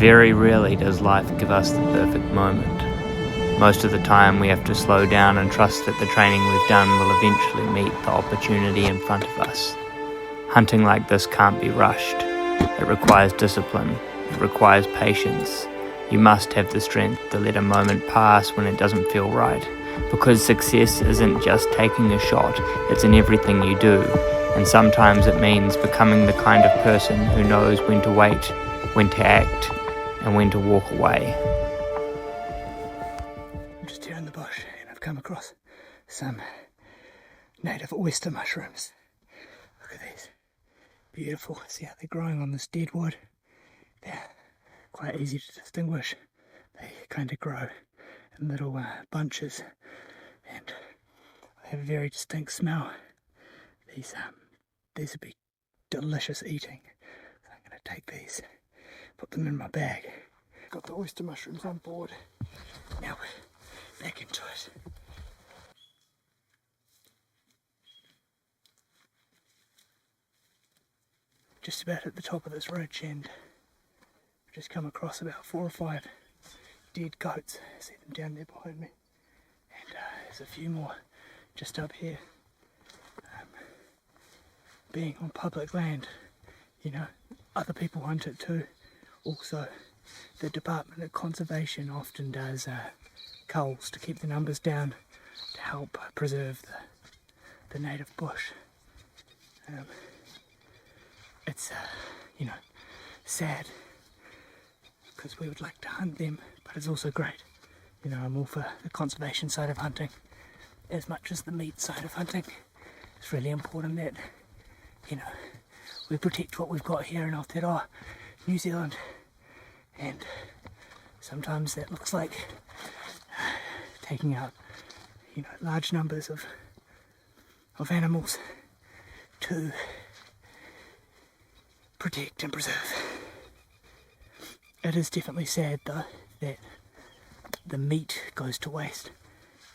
Very rarely does life give us the perfect moment. Most of the time we have to slow down and trust that the training we've done will eventually meet the opportunity in front of us. Hunting like this can't be rushed. It requires discipline. It requires patience. You must have the strength to let a moment pass when it doesn't feel right. Because success isn't just taking a shot, it's in everything you do. And sometimes it means becoming the kind of person who knows when to wait, when to act, and when to walk away. I'm just here in the bush and I've come across some native oyster mushrooms. Look at these. Beautiful. See how they're growing on this dead wood? They're quite easy to distinguish. They kind of grow in little bunches and they have a very distinct smell. These would be delicious eating. So I'm going to take these, put them in my bag. Got the oyster mushrooms on board. Now we're back into it. Just about at the top of this ridge, and I've just come across about 4 or 5 dead goats. I see them down there behind me, and there's a few more just up here. Being on public land, you know, other people hunt it too. Also, the Department of Conservation often does culls to keep the numbers down to help preserve the native bush. It's you know, sad because we would like to hunt them, but it's also great. You know, I'm all for the conservation side of hunting as much as the meat side of hunting. It's really important that, you know, we protect what we've got here in Aotearoa, New Zealand, and sometimes that looks like taking out, you know, large numbers of animals to protect and preserve. It is definitely sad though that the meat goes to waste.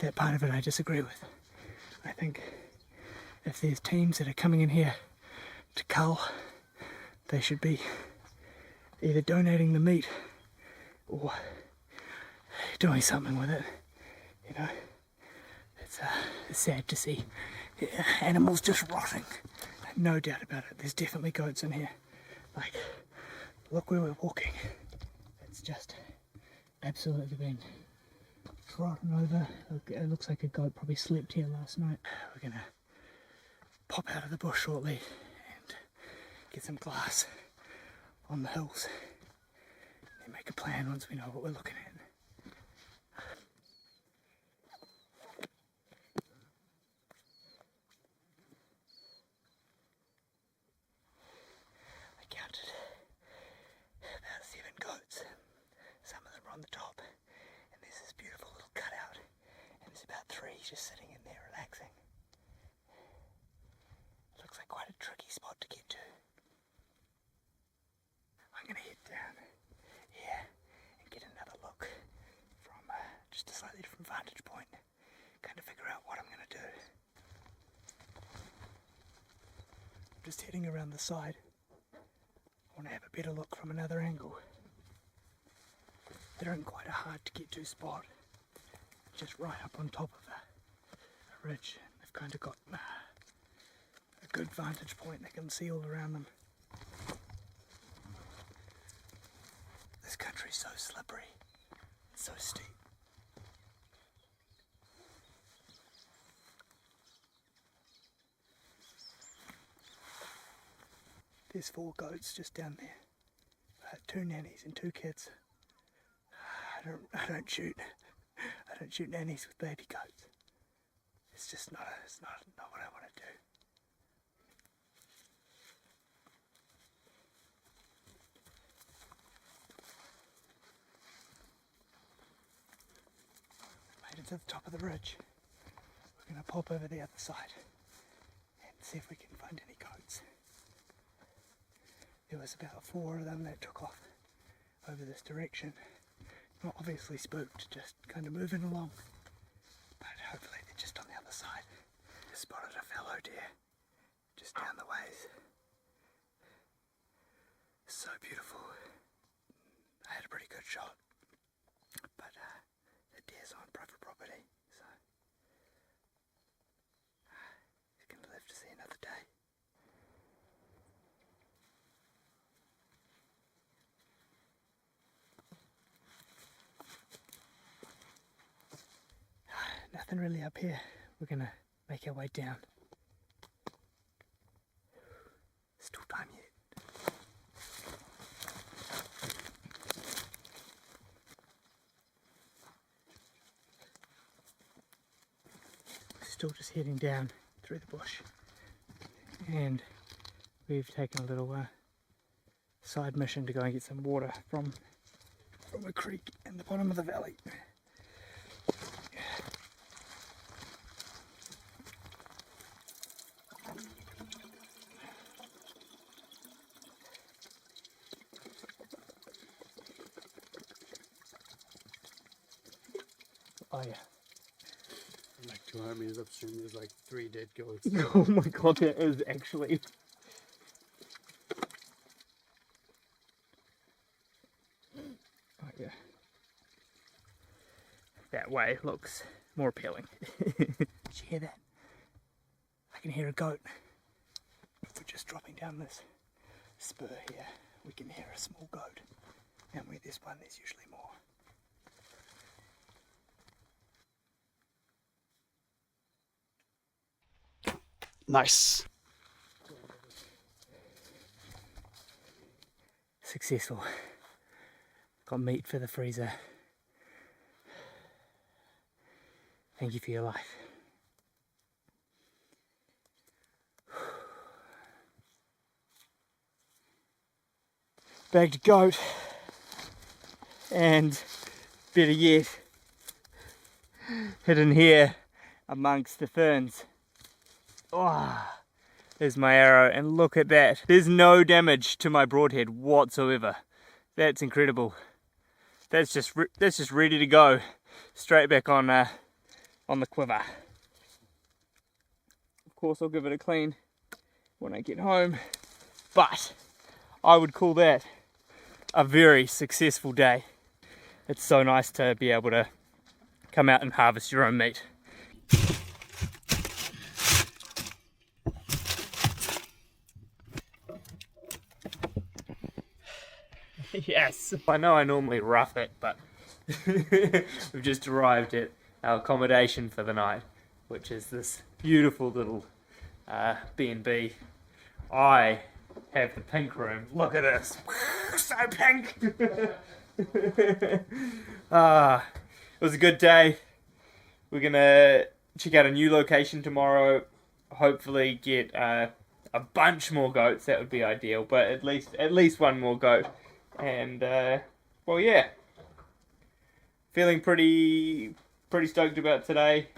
That part of it I disagree with. I think if there's teams that are coming in here to cull, they should be either donating the meat or doing something with it. You know, it's sad to see animals just rotting. No doubt about it. There's definitely goats in here. Like, look where we're walking. It's just absolutely been trodden over. It looks like a goat probably slept here last night. We're gonna pop out of the bush shortly and get some glass on the hills. Then make a plan once we know what we're looking at. I counted about 7 goats. Some of them are on the top, and there's this beautiful little cutout, and there's about 3 just sitting in there relaxing. It looks like quite a tricky spot to get to. I'm going to head down here and get another look from just a slightly different vantage point, kind of figure out what I'm going to do. I'm just heading around the side. I want to have a better look from another angle. They're in quite a hard to get to spot, just right up on top of a ridge. They've kind of got a good vantage point. They can see all around them. This country's so slippery, it's so steep. There's 4 goats just down there. 2 nannies and 2 kids. I don't shoot nannies with baby goats. It's just not what I want to do. Made it to the top of the ridge. We're going to pop over the other side and see if we can find any goats. There was about 4 of them that took off over this direction. Not obviously spooked, just kind of moving along. But hopefully they're just on the other side. Just spotted a fallow deer just down the ways. So beautiful. I had shot. But the deer's on private property, so he's going to live to see another day. Nothing really up here. We're going to make our way down. Still time yet. Still just heading down through the bush, and we've taken a little side mission to go and get some water from a creek in the bottom of the valley. Oh yeah. Like 200 meters upstream, there's like 3 dead goats. Oh my god, that is actually. Oh yeah. That way looks more appealing. Did you hear that? I can hear a goat. If we're just dropping down this spur here, we can hear a small goat. And where there's one, there's usually more. Nice. Successful. Got meat for the freezer. Thank you for your life. Bagged a goat, and better yet, hidden here amongst the ferns. Oh, there's my arrow, and look at that. There's no damage to my broadhead whatsoever. That's incredible. That's just ready to go straight back on the quiver. Of course, I'll give it a clean when I get home, but I would call that a very successful day. It's so nice to be able to come out and harvest your own meat. Yes, I know I normally rough it, but we've just arrived at our accommodation for the night, which is this beautiful little B&B. I have the pink room. Look at this. So pink. It was a good day. We're gonna check out a new location tomorrow. Hopefully get a bunch more goats. That would be ideal, but at least one more goat. And well, yeah, feeling pretty stoked about today.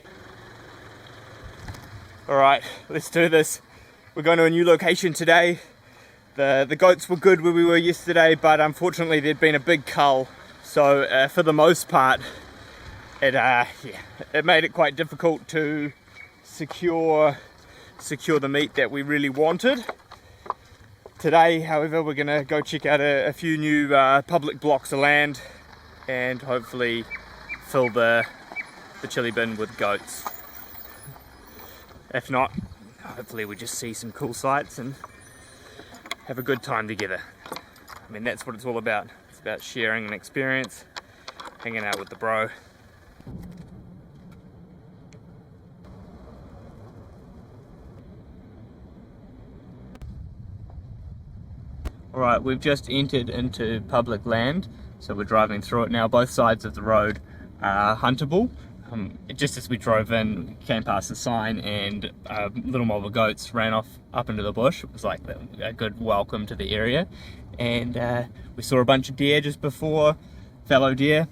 All right, let's do this. We're going to a new location today. The goats were good where we were yesterday, but unfortunately there'd been a big cull, so for the most part it made it quite difficult to secure the meat that we really wanted. Today, however, we're going to go check out a few new public blocks of land and hopefully fill the chili bin with goats. If not, hopefully we just see some cool sights and have a good time together. I mean, that's what it's all about. It's about sharing an experience, hanging out with the bro. Alright, we've just entered into public land, so we're driving through it now. Both sides of the road are huntable. Just as we drove in, we came past the sign and a little mob of goats ran off up into the bush. It was like a good welcome to the area. And we saw a bunch of deer just before, fallow deer.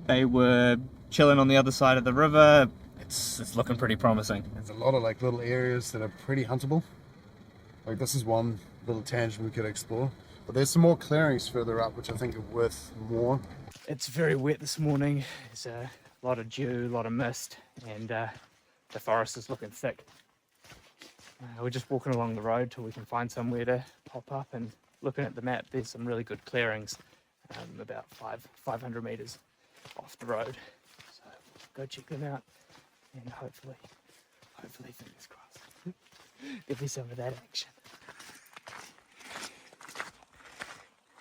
They were chilling on the other side of the river. It's looking pretty promising. There's a lot of like little areas that are pretty huntable. Like this is one little tangent we could explore. But there's some more clearings further up which I think are worth more. It's very wet this morning. There's a lot of dew, a lot of mist, and the forest is looking thick. We're just walking along the road till we can find somewhere to pop up, and looking at the map there's some really good clearings about 500 meters off the road. So go check them out, and hopefully fingers crossed, there'll be some of that action.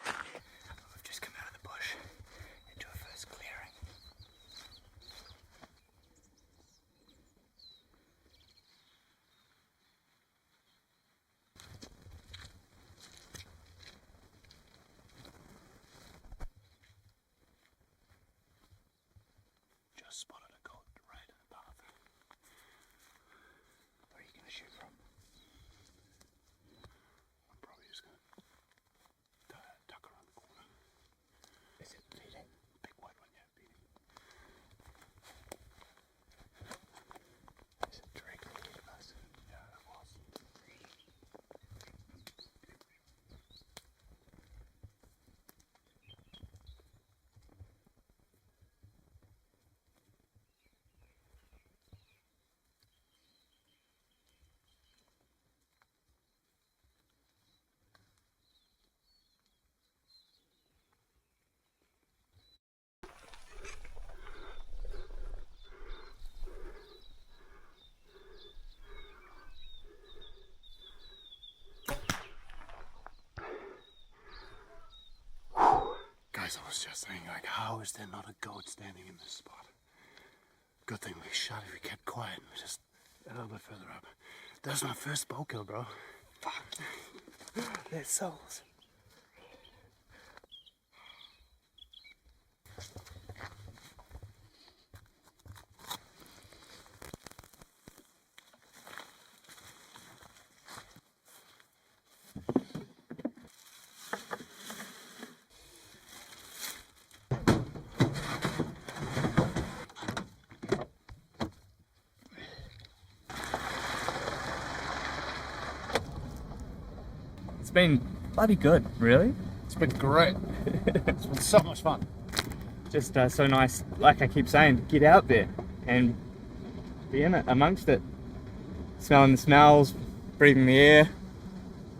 We've just come out of the bush into a first clearing. Just spotted a goat right in the path. Where are you going to shoot from? I'm probably just going to duck around the corner. Is it feeding? Big white one, yeah, beating. Is it directly ahead of us? Yeah, it was. Guys, I was just thinking, like, how is there not a goat standing in this spot? Good thing we shot it, we kept quiet, and we just a little bit further up. That's my first bow kill, bro. Fuck. That's souls. It's been bloody good, really. It's been great. It's been so much fun. Just so nice, like I keep saying, to get out there and be in it, amongst it. Smelling the smells, breathing the air.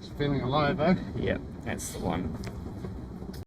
Just feeling alive, eh? Yep, that's the one.